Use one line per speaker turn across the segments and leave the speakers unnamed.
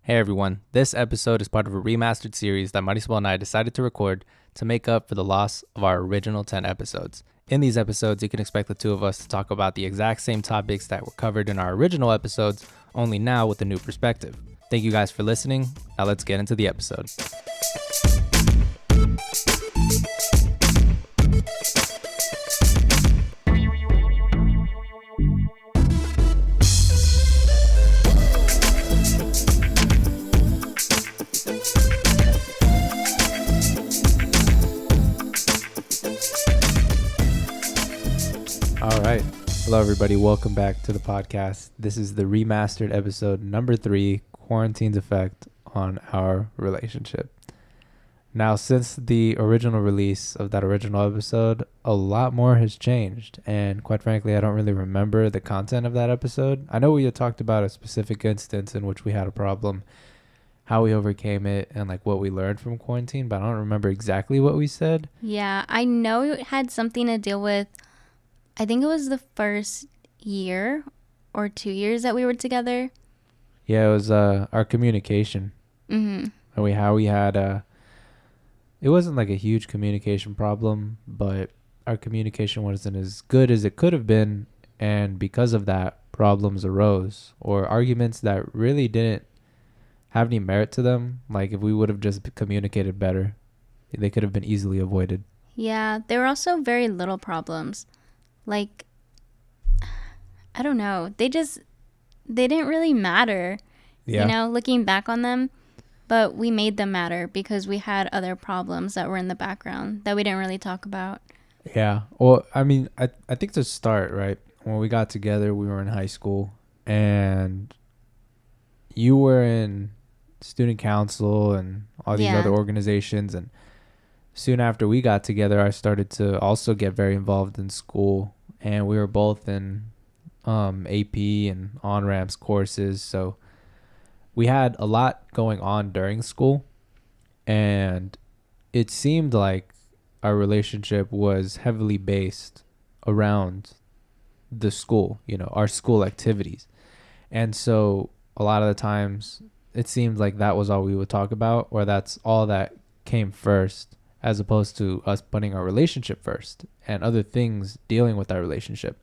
Hey everyone, this episode is part of a remastered series that Marisol and I decided to record to make up for the loss of our original 10 episodes. In these episodes, you can expect the two of us to talk about the exact same topics that were covered in our original episodes, only now with a new perspective. Thank you guys for listening. Now let's get into the episode. All right. Hello, everybody. Welcome back to the podcast. This is the remastered episode number 3, Quarantine's Effect on Our Relationship. Now, since the original release of that original episode, a lot more has changed. And quite frankly, I don't really remember the content of that episode. I know we had talked about a specific instance in which we had a problem, how we overcame it, and like what we learned from quarantine, but I don't remember exactly what we said.
Yeah, I know it had something to deal with, I think it was the first year or 2 years that we were together.
Yeah, it was our communication.
Mm-hmm.
And how we had it wasn't like a huge communication problem, but our communication wasn't as good as it could have been, and because of that, problems arose, or arguments that really didn't have any merit to them. Like if we would have just communicated better, they could have been easily avoided.
Yeah, there were also very little problems. Like, I don't know. They didn't really matter,
Yeah.
looking back on them. But we made them matter because we had other problems that were in the background that we didn't really talk about.
Yeah. Well, I mean, I think to start, right, when we got together, we were in high school, and you were in student council and all these other organizations, and soon after we got together, I started to also get very involved in school, and we were both in AP and on-ramps courses, so we had a lot going on during school, and it seemed like our relationship was heavily based around the school, our school activities. And so a lot of the times it seemed like that was all we would talk about, or that's all that came first, as opposed to us putting our relationship first and other things dealing with our relationship.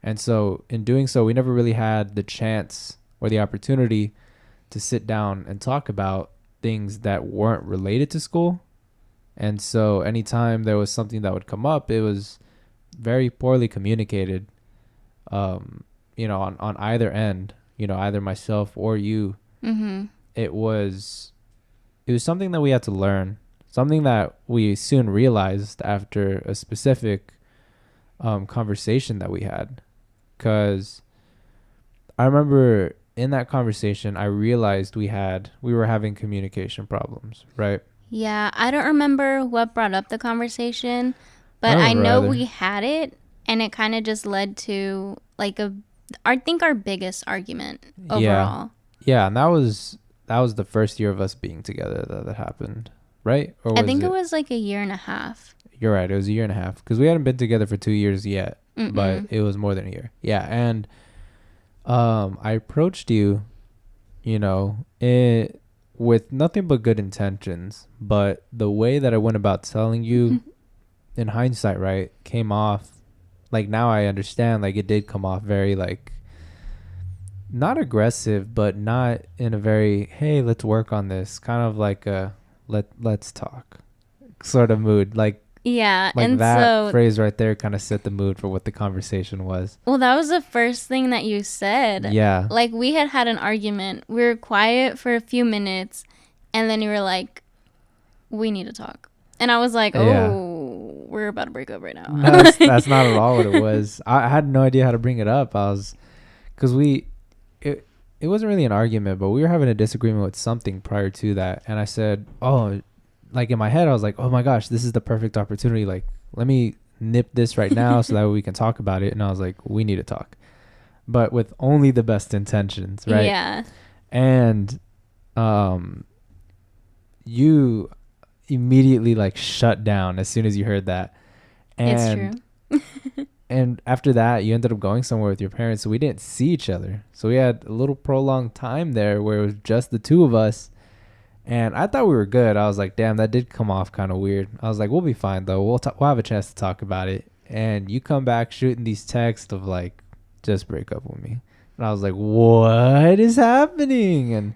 And so in doing so, we never really had the chance or the opportunity to sit down and talk about things that weren't related to school. And so anytime there was something that would come up, it was very poorly communicated, on either end, either myself or you.
Mm-hmm.
It was something that we had to learn, something that we soon realized after a specific conversation that we had. Because I remember in that conversation, I realized we were having communication problems, right?
Yeah, I don't remember what brought up the conversation, but I know we had it, and it kind of just led to I think our biggest argument overall.
Yeah, and that was the first year of us being together that happened, right? Or
I think it was like a year and a half.
You're right, it was a year and a half, because we hadn't been together for 2 years yet. But it was more than a year. Yeah, and I approached you, with nothing but good intentions, but the way that I went about telling you, in hindsight, right, came off, like now I understand, like it did come off very like, not aggressive, but not in a very, hey, let's work on this, kind of like a let's talk sort of mood.
Yeah,
like
and
that
so
phrase right there kind of set the mood for what the conversation was.
Well, that was the first thing that you said.
Yeah.
Like, we had an argument. We were quiet for a few minutes, and then you were like, we need to talk. And I was like, we're about to break up right now.
No, that's not at all what it was. I had no idea how to bring it up. Because it wasn't really an argument, but we were having a disagreement with something prior to that. And I said, like in my head, I was like, oh my gosh, this is the perfect opportunity. Like, let me nip this right now so that we can talk about it. And I was like, we need to talk, but with only the best intentions, right?
Yeah.
And you immediately like shut down as soon as you heard that. And
it's true.
And after that, you ended up going somewhere with your parents, so we didn't see each other. So we had a little prolonged time there where it was just the two of us. And I thought we were good. I was like, damn, that did come off kind of weird. I was like, we'll be fine, though. We'll have a chance to talk about it. And you come back shooting these texts of like, just break up with me. And I was like, what is happening? And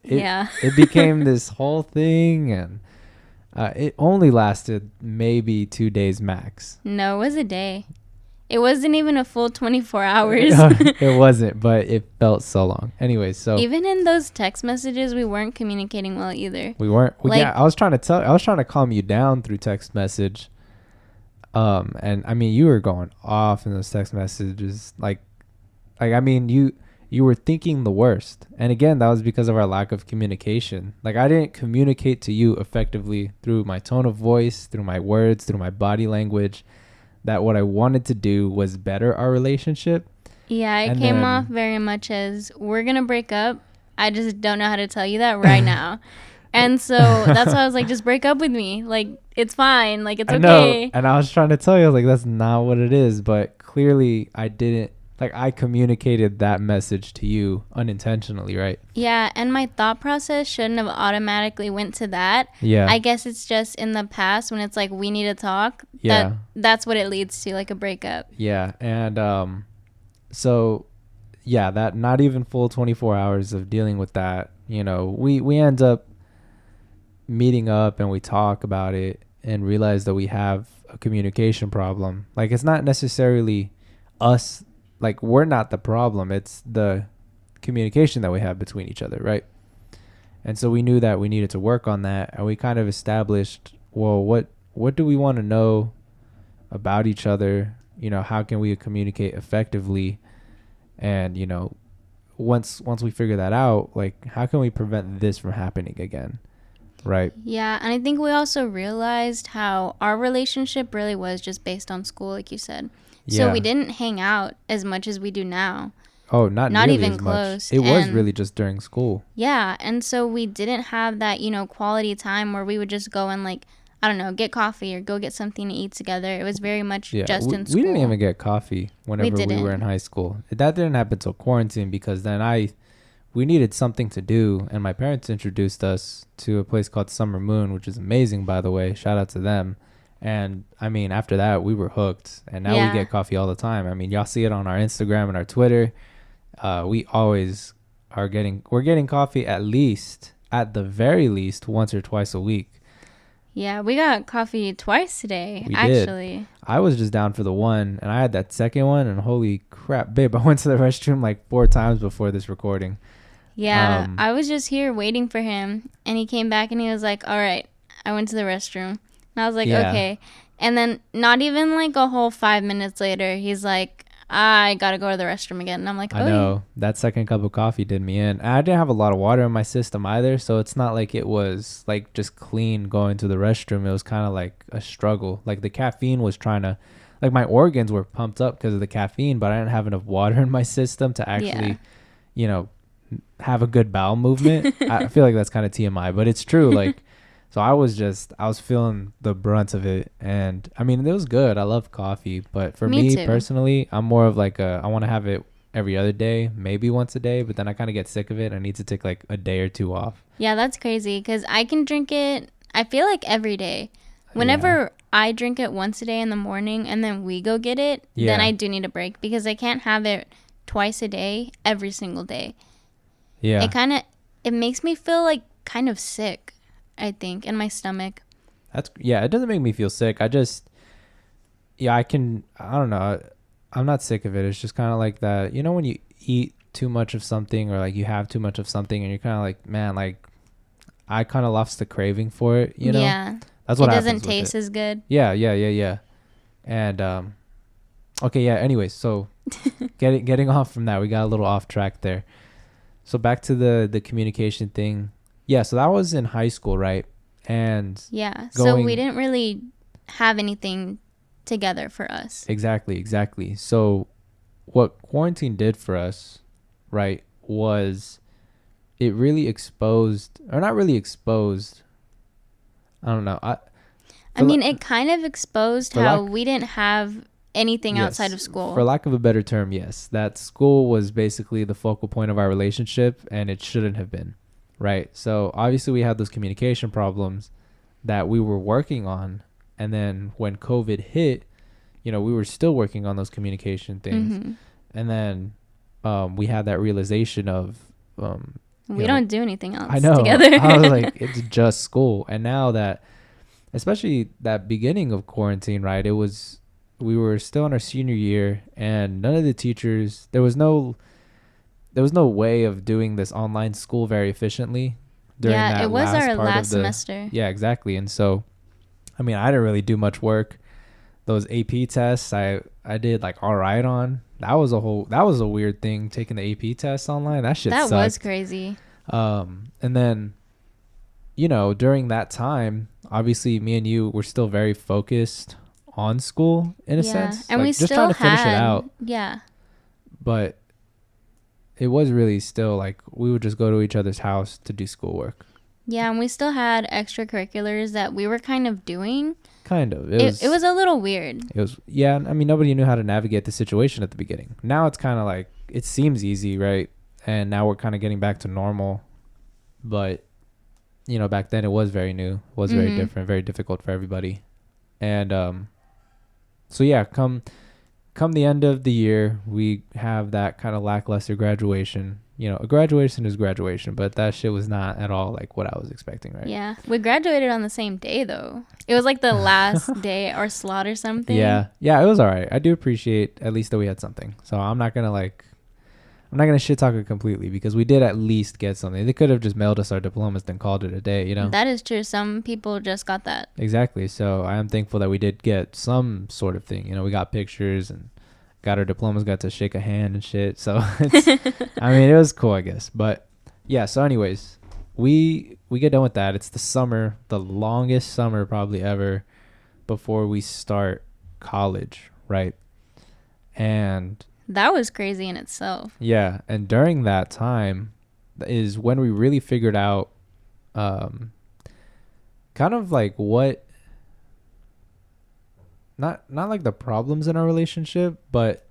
it became this whole thing. And it only lasted maybe 2 days max.
No, it was a day. It wasn't even a full 24 hours.
It wasn't, but it felt so long. Anyways, so
even in those text messages, we weren't communicating well either.
We weren't. Yeah, I was trying to calm you down through text message. And I mean, you were going off in those text messages. I mean, you were thinking the worst. And again, that was because of our lack of communication. Like, I didn't communicate to you effectively through my tone of voice, through my words, through my body language, that what I wanted to do was better our relationship.
Yeah, it came off very much as, we're going to break up. I just don't know how to tell you that right now. And so that's why I was like, just break up with me. Like, it's fine. Like, it's okay.
Know. And I was trying to tell you, like, that's not what it is. But clearly I didn't. Like, I communicated that message to you unintentionally, right?
Yeah, and my thought process shouldn't have automatically went to that.
Yeah.
I guess it's just in the past when it's like, we need to talk.
Yeah.
That's what it leads to, like a breakup.
Yeah, and so, yeah, that not even full 24 hours of dealing with that, you know, we end up meeting up and we talk about it and realize that we have a communication problem. Like, it's not necessarily us. Like, we're not the problem. It's the communication that we have between each other, right? And so we knew that we needed to work on that. And we kind of established, well, what do we want to know about each other? You know, how can we communicate effectively? And, you know, once we figure that out, like, how can we prevent this from happening again? Right.
Yeah. And I think we also realized how our relationship really was just based on school, like you said. So we didn't hang out as much as we do now.
Oh, not even close. It was really just during school.
Yeah. And so we didn't have that, you know, quality time where we would just go and, like, I don't know, get coffee or go get something to eat together. It was very much just in school.
We didn't even get coffee whenever we were in high school. That didn't happen till quarantine, because then we needed something to do, and my parents introduced us to a place called Summer Moon, which is amazing, by the way. Shout out to them. And I mean, after that, we were hooked, and now we get coffee all the time. I mean, y'all see it on our Instagram and our Twitter. We always we're getting coffee at the very least, once or twice a week.
Yeah, we got coffee twice today,
actually. I was just down for the one, and I had that second one, and holy crap, babe, I went to the restroom like 4 times before this recording.
Yeah, I was just here waiting for him, and he came back and he was like, all right, I went to the restroom. And I was like, okay. And then not even like a whole 5 minutes later, he's like, I gotta go to the restroom again. And I'm like,
I know. That second cup of coffee did me in. And I didn't have a lot of water in my system either, so it's not like it was like just clean going to the restroom. It was kind of like a struggle. Like, the caffeine was trying to, like, my organs were pumped up because of the caffeine, but I didn't have enough water in my system to actually, you know, have a good bowel movement. I feel like that's kind of TMI, but it's true. Like, so I was feeling the brunt of it. And I mean, it was good. I love coffee, but for me personally, I'm more of like I want to have it every other day, maybe once a day, but then I kind of get sick of it. I need to take like a day or 2 off.
Yeah, that's crazy, because I can drink it, I feel like, every day. Whenever I drink it once a day in the morning and then we go get it, then I do need a break, because I can't have it twice a day every single day. Yeah. It makes me feel like kind of sick, I think, in my stomach.
It doesn't make me feel sick. I don't know. I'm not sick of it. It's just kind of like that, you know, when you eat too much of something, or like you have too much of something and you're kind of like, man, like, I kind of lost the craving for it, you know?
Yeah.
That's what
it
happens.
Doesn't taste as good.
Yeah. And, okay. Yeah. Anyways, so getting off from that, we got a little off track there. So back to the communication thing. Yeah, so that was in high school, right? And
so we didn't really have anything together for us.
Exactly. So what quarantine did for us, right, was it really exposed, or not really exposed, I don't know.
I mean, it kind of exposed how we didn't have anything
yes,
outside of school.
For lack of a better term, yes. That school was basically the focal point of our relationship, and it shouldn't have been, right? So obviously we had those communication problems that we were working on, and then when COVID hit, you know, we were still working on those communication things.
Mm-hmm.
And then we had that realization of
we don't do anything else
I know,
together.
I was like, it's just school. And now that, especially that beginning of quarantine, right, we were still in our senior year, and none of the teachers, there was no way of doing this online school very efficiently during that
it was our
part
last semester.
Yeah, exactly. And so, I mean, I didn't really do much work. Those AP tests, I did like all right on. That was a weird thing, taking the AP tests online. That shit sucked.
Was crazy.
And then, you know, during that time, obviously me and you were still very focused on school in a sense.
And
like,
we
just
still
trying to finish it out.
Yeah.
But it was really still like we would just go to each other's house to do schoolwork.
Yeah, and we still had extracurriculars that we were kind of doing.
Kind of.
It was a little weird.
It was, yeah. I mean, nobody knew how to navigate the situation at the beginning. Now it's kind of like, it seems easy, right? And now we're kind of getting back to normal. But, you know, back then it was very new. It was very different, very difficult for everybody. And so, yeah, come the end of the year, we have that kind of lackluster graduation. You know, a graduation is graduation, but that shit was not at all like what I was expecting, right?
Yeah. We graduated on the same day, though. It was like the last day or slot or something.
Yeah. Yeah, it was all right. I do appreciate at least that we had something. So I'm not going to shit talk it completely, because we did at least get something. They could have just mailed us our diplomas then called it a day, you know?
That is true. Some people just got that.
Exactly. So I am thankful that we did get some sort of thing. You know, we got pictures and got our diplomas, got to shake a hand and shit. So I mean, it was cool, I guess. But yeah, so anyways, we get done with that. It's the summer, the longest summer probably ever before we start college, right? And
that was crazy in itself.
Yeah, and during that time is when we really figured out kind of like what, not like the problems in our relationship, but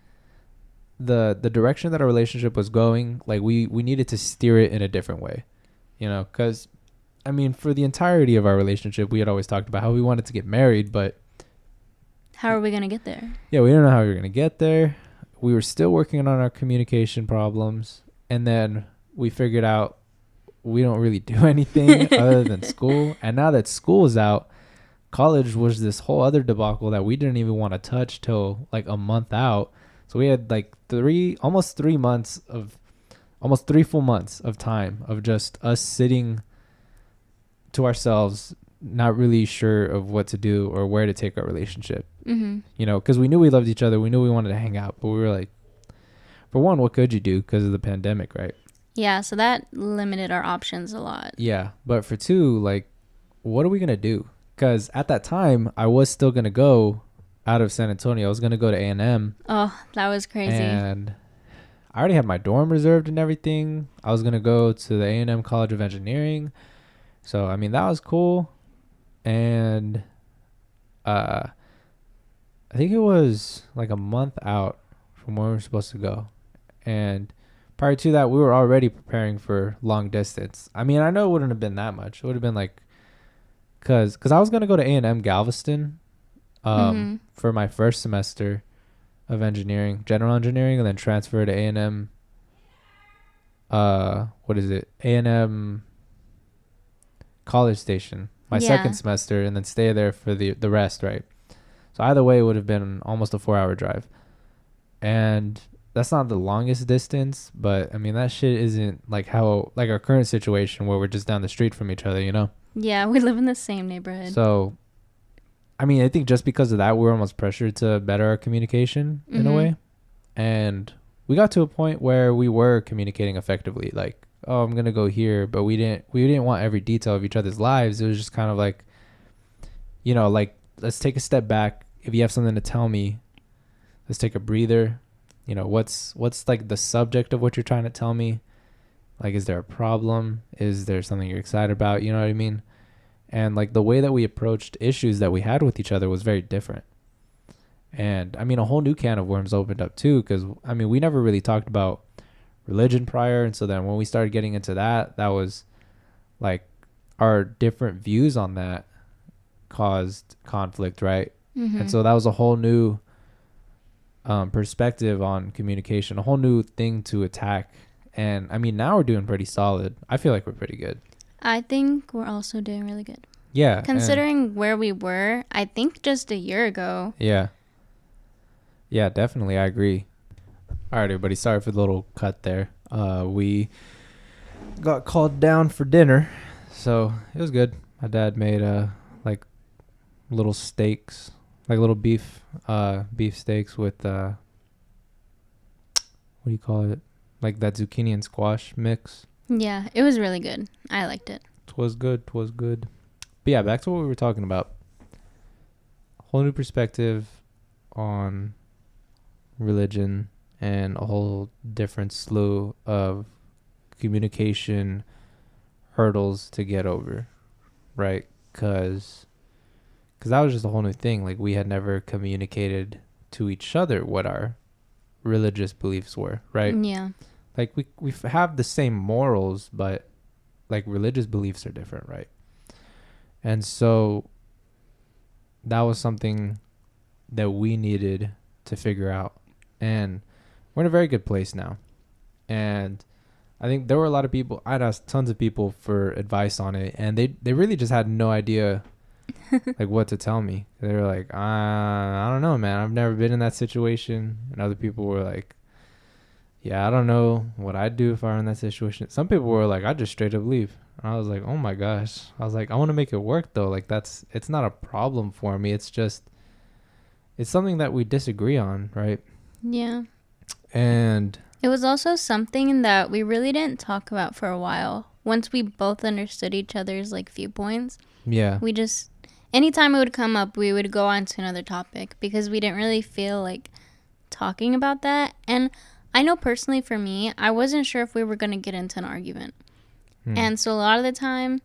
the direction that our relationship was going. Like we needed to steer it in a different way, you know, because I mean, for the entirety of our relationship, we had always talked about how we wanted to get married, but
how are we going to get there?
Yeah, we didn't know how we were going to get there. We were still working on our communication problems, and then we figured out we don't really do anything other than school. And now that school is out, college was this whole other debacle that we didn't even want to touch till like a month out. So we had like almost 3 full months of time of just us sitting to ourselves, not really sure of what to do or where to take our relationship. You know, because we knew we loved each other. We knew we wanted to hang out, but we were like, for one, what could you do because of the pandemic, right?
Yeah, so that limited our options a lot.
Yeah, but for two, like, what are we going to do? Because at that time, I was still going to go out of San Antonio. I was going to go to A&M.
Oh, that was crazy.
And I already had my dorm reserved and everything. I was going to go to the A&M College of Engineering. So, I mean, that was cool. And I think it was like a month out from where we were supposed to go. And prior to that, we were already preparing for long distance. I mean, I know it wouldn't have been that much. It would have been like, cause I was going to go to A&M Galveston for my first semester of engineering, general engineering, and then transfer to A&M. A&M College Station, my second semester, and then stay there for the rest, right? So either way, it would have been almost a 4-hour drive. And that's not the longest distance, but I mean, that shit isn't like like our current situation where we're just down the street from each other, you know?
Yeah, we live in the same neighborhood.
So, I mean, I think just because of that, we were almost pressured to better our communication in a way. And we got to a point where we were communicating effectively. Like, oh, I'm going to go here, but we didn't want every detail of each other's lives. It was just kind of like, you know, like, let's take a step back. If you have something to tell me, let's take a breather. You know, what's like the subject of what you're trying to tell me? Like, is there a problem? Is there something you're excited about? You know what I mean? And like the way that we approached issues that we had with each other was very different. And I mean, a whole new can of worms opened up too, because I mean, we never really talked about religion prior. And so then when we started getting into that, that was like our different views on that caused conflict, right? And so that was a whole new perspective on communication, a whole new thing to attack. And I mean, now we're doing pretty solid. I feel like we're pretty good.
I think we're also doing really good.
Yeah.
Considering where we were, I think just a year ago.
Yeah. Yeah, definitely. I agree. All right, everybody. Sorry for the little cut there. We got called down for dinner, so it was good. My dad made like little steaks, like little beef steaks with what do you call it? Like that zucchini and squash mix.
Yeah, it was really good. I liked it.
'Twas good. 'Twas good. But yeah, back to what we were talking about. Whole new perspective on religion and a whole different slew of communication hurdles to get over, right? Because that was just a whole new thing. Like, we had never communicated to each other what our religious beliefs were, right?
Yeah.
Like, we have the same morals, but like religious beliefs are different, right? And so that was something that we needed to figure out. And we're in a very good place now. And I think there were a lot of people, I'd asked tons of people for advice on it, and they really just had no idea like what to tell me. They were like, I don't know, man. I've never been in that situation. And other people were like, yeah, I don't know what I'd do if I were in that situation. Some people were like, I'd just straight up leave. And I was like, oh my gosh. I was like, I want to make it work though. Like, it's not a problem for me. It's just, it's something that we disagree on, right?
Yeah. And
it
was also something that we really didn't talk about for a while. Once we both understood each other's like viewpoints.
Yeah.
We just, anytime it would come up, we would go on to another topic because we didn't really feel like talking about that. And I know personally for me, I wasn't sure if we were going to get into an argument. And so a lot of the time,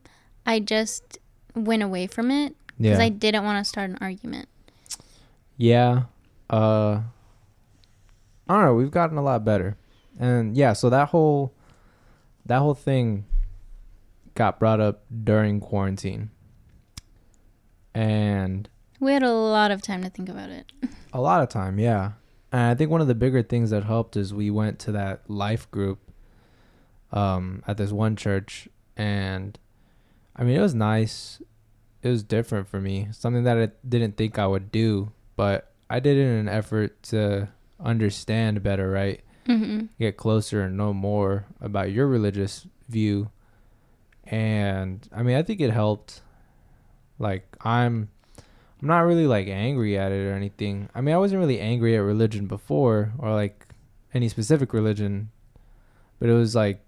I just went away from it because I didn't want to start an argument.
Yeah. I don't know. We've gotten a lot better. And yeah, so that whole thing got brought up during quarantine. And
we had a lot of time to think about it.
A lot of time, yeah. And I think one of the bigger things that helped is we went to that life group at this one church. And I mean, it was nice. It was different for me. Something that I didn't think I would do. But I did it in an effort to understand better, right? Mm-hmm. Get closer and know more about your religious view. And I mean, I think it helped. Like, I'm not really like angry at it or anything. I mean, I wasn't really angry at religion before, or like any specific religion, but it was like,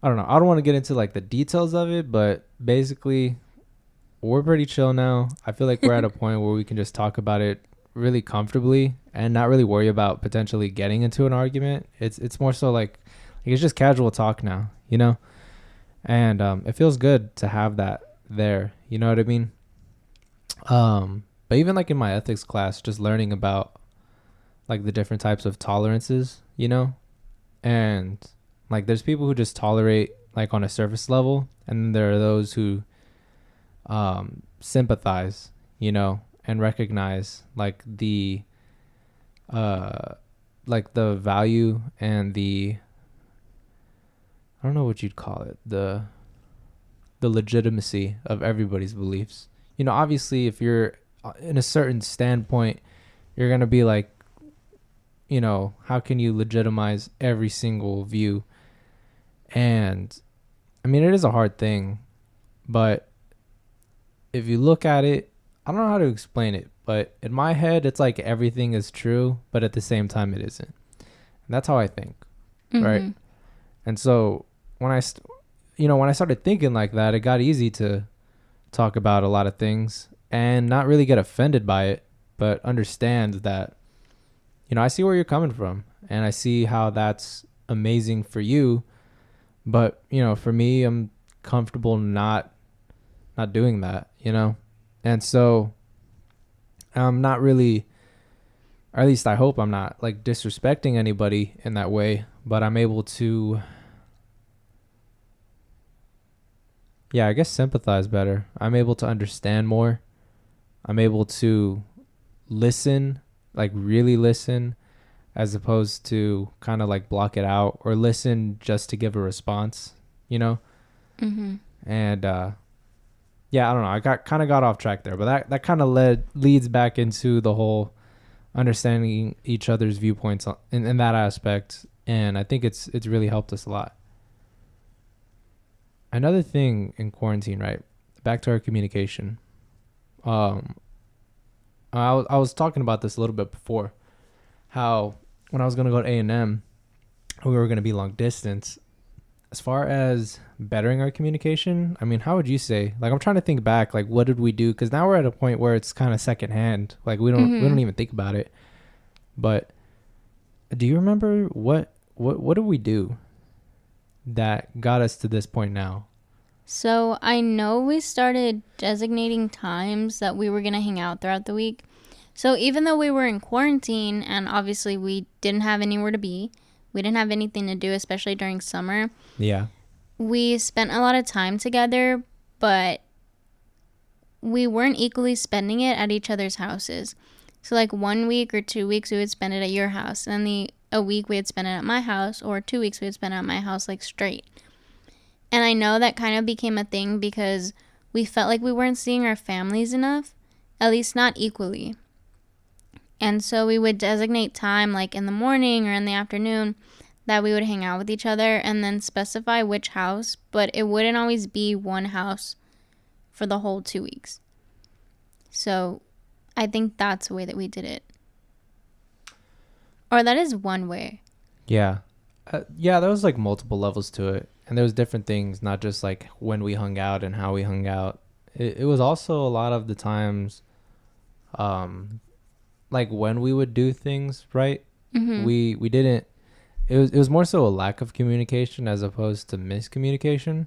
I don't know. I don't want to get into like the details of it, but basically we're pretty chill now. I feel like we're at a point where we can just talk about it really comfortably and not really worry about potentially getting into an argument. It's more so like it's just casual talk now, you know? And it feels good to have that there, you know what I mean? But even like in my ethics class, just learning about like the different types of tolerances, you know? And like there's people who just tolerate like on a surface level, and then there are those who sympathize, you know, and recognize like the value and the, I don't know what you'd call it, the legitimacy of everybody's beliefs. You know, obviously if you're in a certain standpoint, you're going to be like, you know, how can you legitimize every single view? And I mean, it is a hard thing, but if you look at it, I don't know how to explain it, but in my head, it's like everything is true, but at the same time, it isn't. And that's how I think, right? And so when I started thinking like that, it got easy to talk about a lot of things and not really get offended by it, but understand that, you know, I see where you're coming from, and I see how that's amazing for you. But, you know, for me, I'm comfortable not doing that, you know? And so I'm not really, or at least I hope I'm not like disrespecting anybody in that way, but I'm able to, yeah, I guess sympathize better. I'm able to understand more. I'm able to listen, like really listen, as opposed to kind of like block it out or listen just to give a response, you know?
Mm-hmm.
And yeah, I don't know. I got off track there, but that kind of leads back into the whole understanding each other's viewpoints in that aspect, and I think it's really helped us a lot. Another thing in quarantine, right? Back to our communication. Um, I was talking about this a little bit before, how when I was gonna go to A&M, we were gonna be long distance. As far as bettering our communication, I mean, how would you say? Like, I'm trying to think back. Like, what did we do? Because now we're at a point where it's kind of secondhand. Like, we don't even think about it. But do you remember what did we do that got us to this point now?
So I know we started designating times that we were going to hang out throughout the week. So even though we were in quarantine and obviously we didn't have anywhere to be, we didn't have anything to do, especially during summer.
Yeah.
We spent a lot of time together, but we weren't equally spending it at each other's houses. So like 1 week or 2 weeks we would spend it at your house, and then a week we would spend it at my house, or 2 weeks we would spend it at my house, like straight. And I know that kind of became a thing because we felt like we weren't seeing our families enough, at least not equally. And so we would designate time like in the morning or in the afternoon that we would hang out with each other, and then specify which house, but it wouldn't always be one house for the whole 2 weeks. So I think that's the way that we did it. Or that is one way.
Yeah. Yeah, there was like multiple levels to it. And there was different things, not just like when we hung out and how we hung out. It was also a lot of the times, like when we would do things, right?
Mm-hmm.
We didn't. It was more so a lack of communication as opposed to miscommunication,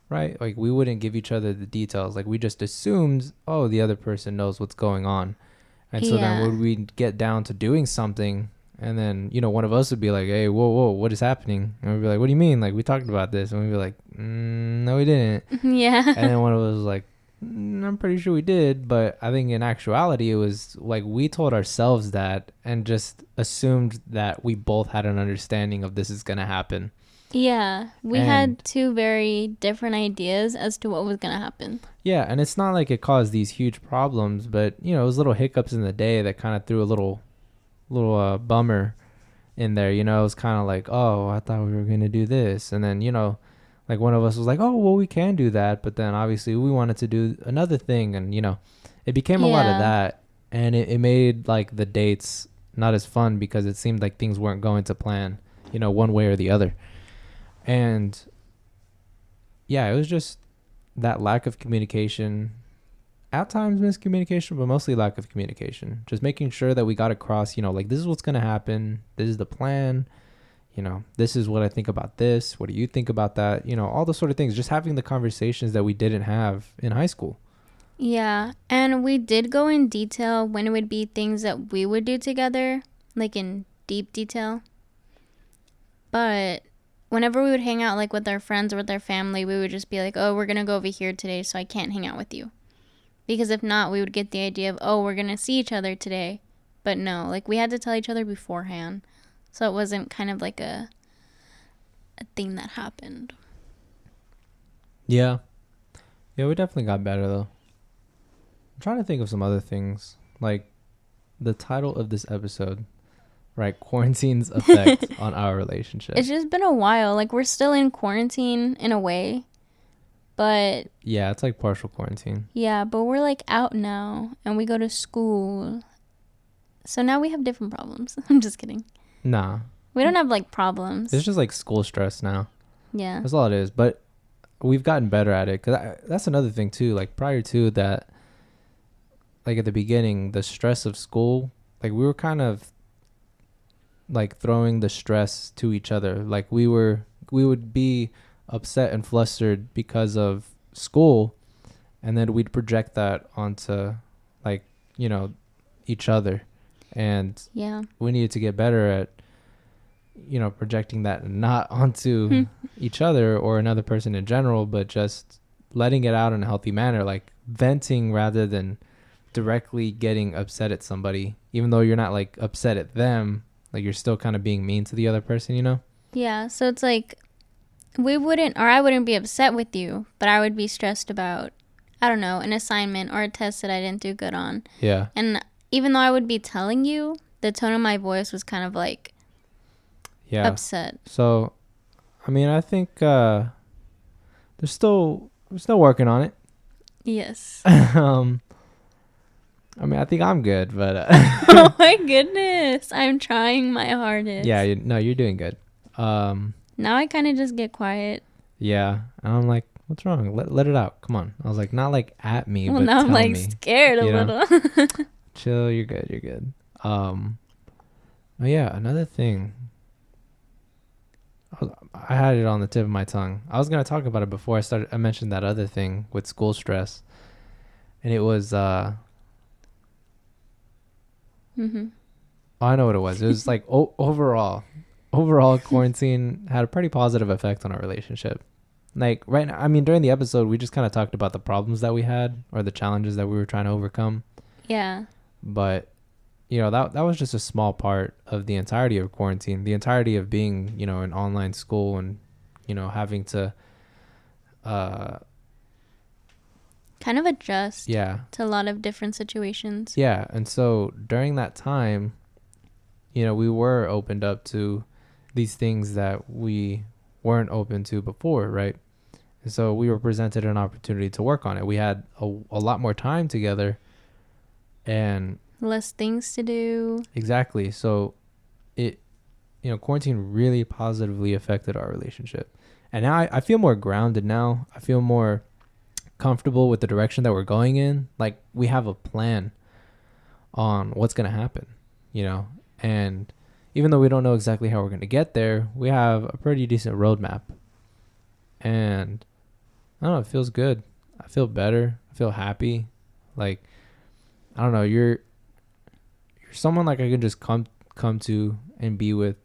right? Like we wouldn't give each other the details. Like we just assumed, oh, the other person knows what's going on, and so then when we get down to doing something, and then, you know, one of us would be like, hey, whoa, what is happening? And we'd be like, what do you mean? Like, we talked about this. And we'd be like, no, we didn't.
Yeah.
And then one of us was like, I'm pretty sure we did. But I think in actuality, it was like we told ourselves that and just assumed that we both had an understanding of this is going to happen.
Yeah. We had two very different ideas as to what was going to happen.
Yeah. And it's not like it caused these huge problems, but, you know, it was little hiccups in the day that kind of threw a little bummer in there. You know, it was kind of like, oh, I thought we were gonna do this, and then, you know, like one of us was like, oh, well, we can do that, but then obviously we wanted to do another thing, and, you know, it became a lot of that, and it made like the dates not as fun because it seemed like things weren't going to plan, you know, one way or the other. And yeah, it was just that lack of communication, at times miscommunication, but mostly lack of communication. Just making sure that we got across, you know, like, this is what's going to happen. This is the plan. You know, this is what I think about this. What do you think about that? You know, all the sort of things. Just having the conversations that we didn't have in high school.
Yeah. And we did go in detail when it would be things that we would do together, like in deep detail. But whenever we would hang out, like with our friends or with our family, we would just be like, oh, we're going to go over here today, so I can't hang out with you. Because if not, we would get the idea of, oh, we're going to see each other today. But no, like we had to tell each other beforehand. So it wasn't kind of like a thing that happened.
Yeah. Yeah, we definitely got better though. I'm trying to think of some other things. Like the title of this episode, right? Quarantine's effect on our relationship.
It's just been a while. Like we're still in quarantine in a way. But
yeah, it's like partial quarantine.
Yeah, but we're like out now and we go to school. So now we have different problems. I'm just kidding.
Nah.
We don't have like problems.
It's just like school stress now.
Yeah.
That's all it is. But we've gotten better at it. Because that's another thing too. Like prior to that, like at the beginning, the stress of school, like we were kind of like throwing the stress to each other. Like we would be upset and flustered because of school, and then we'd project that onto like each other. And we needed to get better at, projecting that not onto each other or another person in general, but just letting it out in a healthy manner, like venting rather than directly getting upset at somebody, even though you're not like upset at them, like you're still kind of being mean to the other person.
Yeah, so it's like I wouldn't be upset with you, but I would be stressed about, I don't know, an assignment or a test that I didn't do good on.
Yeah.
And even though I would be telling you, the tone of my voice was kind of like upset.
So, I mean, I think we're still working on it.
Yes.
I mean, I think I'm good, but
oh my goodness, I'm trying my hardest.
Yeah, you're doing good.
Now I kind of just get quiet.
Yeah, and I'm like, what's wrong? Let it out. Come on. I was like, not like at me,
well,
but
now
tell
I'm like
me,
scared a little.
Chill. You're good. Oh yeah, another thing. I had it on the tip of my tongue. I was gonna talk about it before I mentioned that other thing with school stress, and it was
Mm-hmm.
Oh, I know what it was. It was like overall quarantine had a pretty positive effect on our relationship. Like right now, I mean, during the episode, we just kind of talked about the problems that we had or the challenges that we were trying to overcome.
Yeah.
But, that was just a small part of the entirety of quarantine, the entirety of being, in online school and, having to
kind of adjust
to
a lot of different situations.
Yeah. And so during that time, we were opened up to these things that we weren't open to before, right? And so we were presented an opportunity to work on it. We had a lot more time together and
less things to do.
Exactly. So it, quarantine really positively affected our relationship. And now I feel more grounded now. I feel more comfortable with the direction that we're going in. Like we have a plan on what's going to happen, and even though we don't know exactly how we're going to get there, we have a pretty decent roadmap. And I don't know, it feels good. I feel better. I feel happy. Like, I don't know, you're someone like I can just come to and be with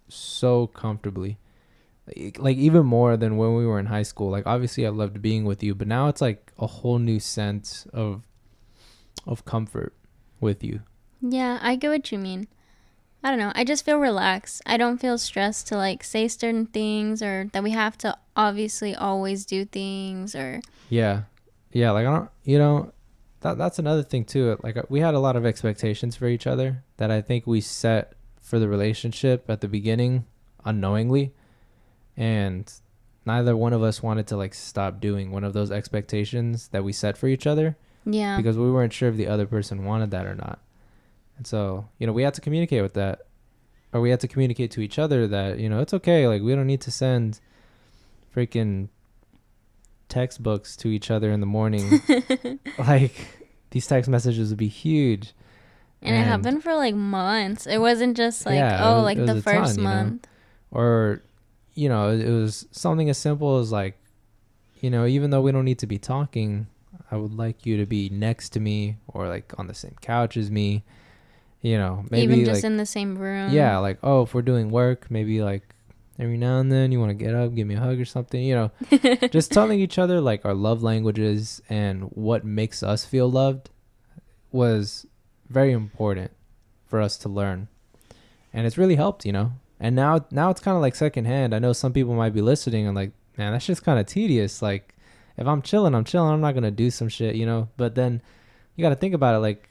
so comfortably. Like even more than when we were in high school. Like obviously I loved being with you, but now it's like a whole new sense of comfort with you.
Yeah, I get what you mean. I don't know. I just feel relaxed. I don't feel stressed to like say certain things or that we have to obviously always do things or.
Yeah. Like I don't, that's another thing too. Like we had a lot of expectations for each other that I think we set for the relationship at the beginning unknowingly. And neither one of us wanted to like stop doing one of those expectations that we set for each other.
Yeah.
Because we weren't sure if the other person wanted that or not. And so, we had to communicate with that, or we had to communicate to each other that, it's okay. Like we don't need to send freaking textbooks to each other in the morning. Like these text messages would be huge.
And it happened for like months. It wasn't just like, it was the first month.
Or, it was something as simple as like, even though we don't need to be talking, I would like you to be next to me or like on the same couch as me, maybe
even just
like,
in the same room.
Yeah. Like, if we're doing work, maybe like every now and then you want to get up, give me a hug or something, just telling each other like our love languages and what makes us feel loved was very important for us to learn. And it's really helped, And now it's kind of like secondhand. I know some people might be listening and like, man, that's just kind of tedious. Like, if I'm chilling. I'm not going to do some shit, But then you got to think about it. Like,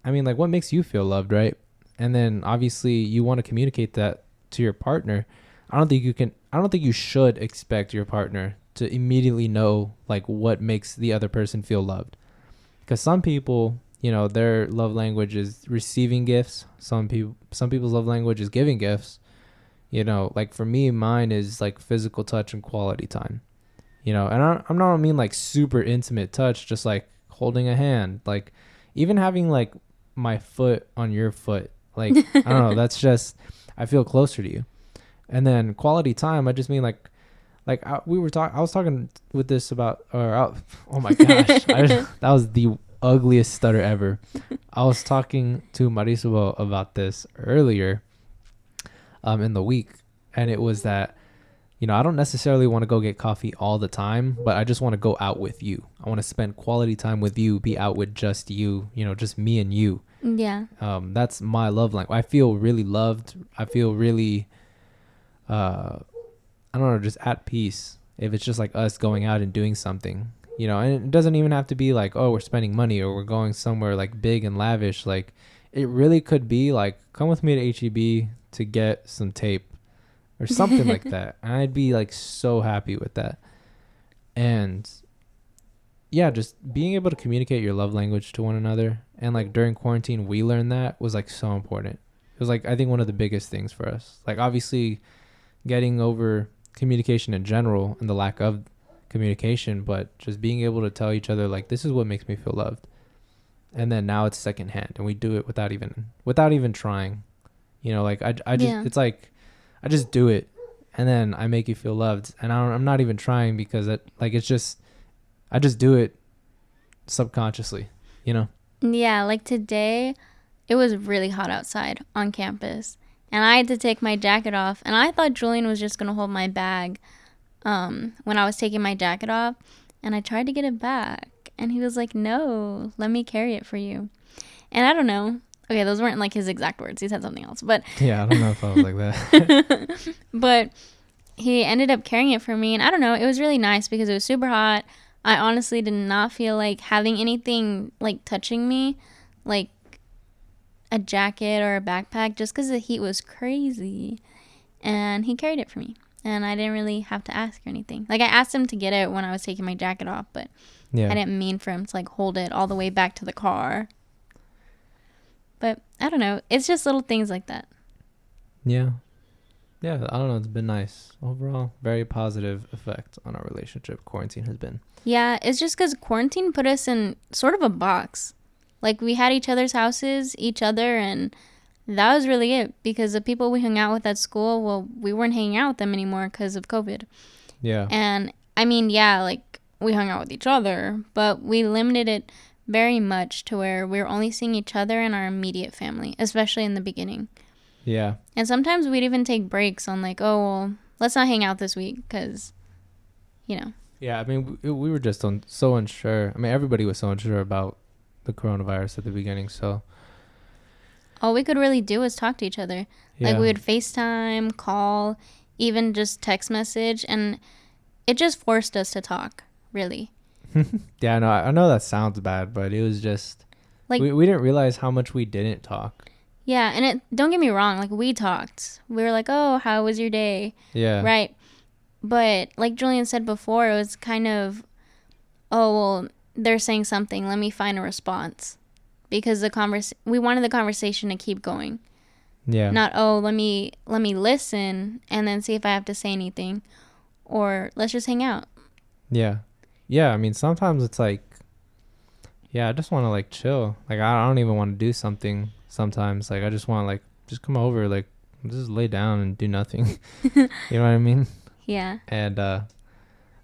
I mean, like, what makes you feel loved, right? And then obviously you want to communicate that to your partner. I don't think you should expect your partner to immediately know, like, what makes the other person feel loved. Because some people, their love language is receiving gifts. Some people's love language is giving gifts. Like for me, mine is like physical touch and quality time. And I'm not mean like super intimate touch, just like holding a hand, like even having like my foot on your foot. Like I don't know, that's just I feel closer to you. And then quality time, I just mean like I was talking with this about, oh my gosh, that was the ugliest stutter ever. I was talking to Marisol about this earlier in the week, and it was that, I don't necessarily want to go get coffee all the time, but I just want to go out with you. I want to spend quality time with you, be out with just you, just me and you.
Yeah.
That's my love language. I feel really loved. I feel really, I don't know, just at peace if it's just like us going out and doing something, and it doesn't even have to be like, oh, we're spending money or we're going somewhere like big and lavish. Like, it really could be like, come with me to HEB to get some tape or something like that. And I'd be like so happy with that. And yeah, just being able to communicate your love language to one another. And like during quarantine, we learned that was like so important. It was like, I think one of the biggest things for us, like obviously getting over communication in general and the lack of communication, but just being able to tell each other like, this is what makes me feel loved. And then now it's secondhand and we do it without even trying, like I just, it's like, I just do it and then I make you feel loved, and I'm not even trying because I just do it subconsciously,
Yeah, like today it was really hot outside on campus and I had to take my jacket off, and I thought Julian was just going to hold my bag when I was taking my jacket off, and I tried to get it back and he was like, no, let me carry it for you. And I don't know. Okay, those weren't like his exact words. He said something else, but
yeah, I don't know if I was like that.
But he ended up carrying it for me, and I don't know, it was really nice because it was super hot. I honestly did not feel like having anything like touching me, like a jacket or a backpack, just because the heat was crazy. And he carried it for me, and I didn't really have to ask or anything. Like, I asked him to get it when I was taking my jacket off, but I didn't mean for him to like hold it all the way back to the car. But I don't know. It's just little things like that.
Yeah. Yeah, I don't know. It's been nice. Overall, very positive effect on our relationship. Quarantine has been.
Yeah, it's just because quarantine put us in sort of a box. Like, we had each other's houses, each other, and that was really it. Because the people we hung out with at school, well, we weren't hanging out with them anymore because of COVID.
Yeah.
And, I mean, yeah, like, we hung out with each other, but we limited it very much to where we were only seeing each other and our immediate family, especially in the beginning.
Yeah.
And sometimes we'd even take breaks on like, oh, well, let's not hang out this week because,
Yeah, I mean, we were just so unsure. I mean, everybody was so unsure about the coronavirus at the beginning, so.
All we could really do was talk to each other. Yeah. Like, we would FaceTime, call, even just text message, and it just forced us to talk, really.
Yeah, I know that sounds bad, but it was just like we didn't realize how much we didn't talk.
Yeah, and don't get me wrong, like, we talked. We were like, oh, how was your day?
Yeah.
Right. But like Julian said before, it was kind of, oh, well, they're saying something, let me find a response. Because we wanted the conversation to keep going. Yeah. Not, oh, let me listen and then see if I have to say anything, or let's just hang out.
Yeah. Yeah, I mean, sometimes it's like, yeah, I just want to like chill. Like, I don't even want to do something sometimes. Like, I just want to like just come over, like just lay down and do nothing. You know what I mean?
Yeah.
And I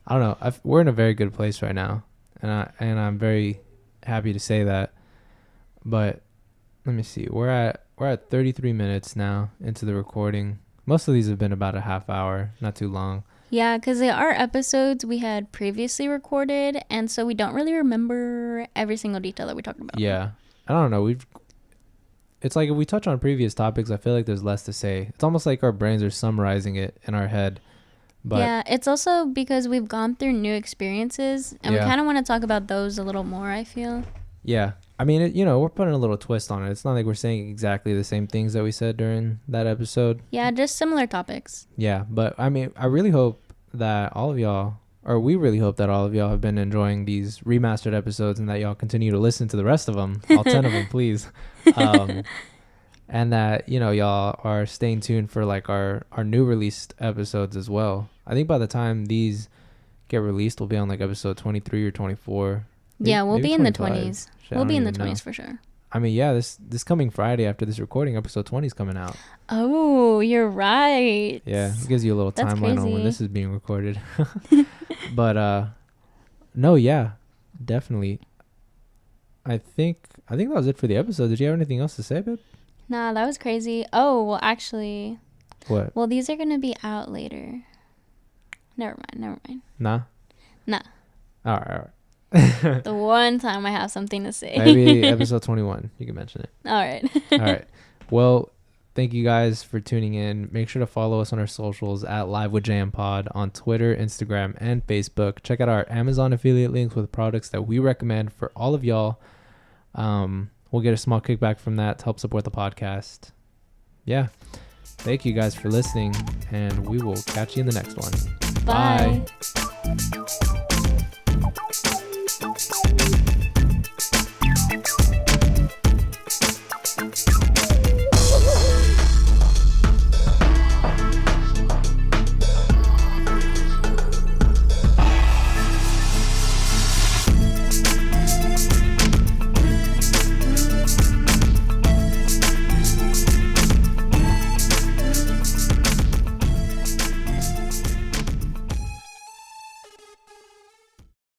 don't know. We're in a very good place right now, and I'm very happy to say that. But let me see. We're at 33 minutes now into the recording. Most of these have been about a half hour, not too long.
Yeah, because they are episodes we had previously recorded, and so we don't really remember every single detail that we talked about.
Yeah. I don't know. It's like if we touch on previous topics, I feel like there's less to say. It's almost like our brains are summarizing it in our head. But
yeah, it's also because we've gone through new experiences, and we kind of want to talk about those a little more, I feel.
Yeah. I mean, we're putting a little twist on it. It's not like we're saying exactly the same things that we said during that episode.
Yeah, just similar topics.
Yeah, but I mean, I really hope that all of y'all, or we really hope that all of y'all have been enjoying these remastered episodes and that y'all continue to listen to the rest of them, all 10 of them, please. And that, y'all are staying tuned for like our new released episodes as well. I think by the time these get released, we'll be on like episode 23 or 24.
Yeah, we'll be in the 20s. We'll be in the 20s for sure.
I mean, yeah, this coming Friday after this recording, episode 20 is coming out.
Oh, you're right.
Yeah, it gives you a little timeline on when this is being recorded. But no, yeah, definitely. I think that was it for the episode. Did you have anything else to say, babe?
Nah, that was crazy. Oh, well, actually.
What?
Well, these are going to be out later. Never mind.
Nah?
Nah.
All right.
The one time I have something to say.
Maybe episode 21. You can mention it.
All right.
All right. Well, thank you guys for tuning in. Make sure to follow us on our socials at livewithjm pod on Twitter, Instagram, and Facebook. Check out our Amazon affiliate links with products that we recommend for all of y'all. We'll get a small kickback from that to help support the podcast. Yeah. Thank you guys for listening, and we will catch you in the next one.
Bye.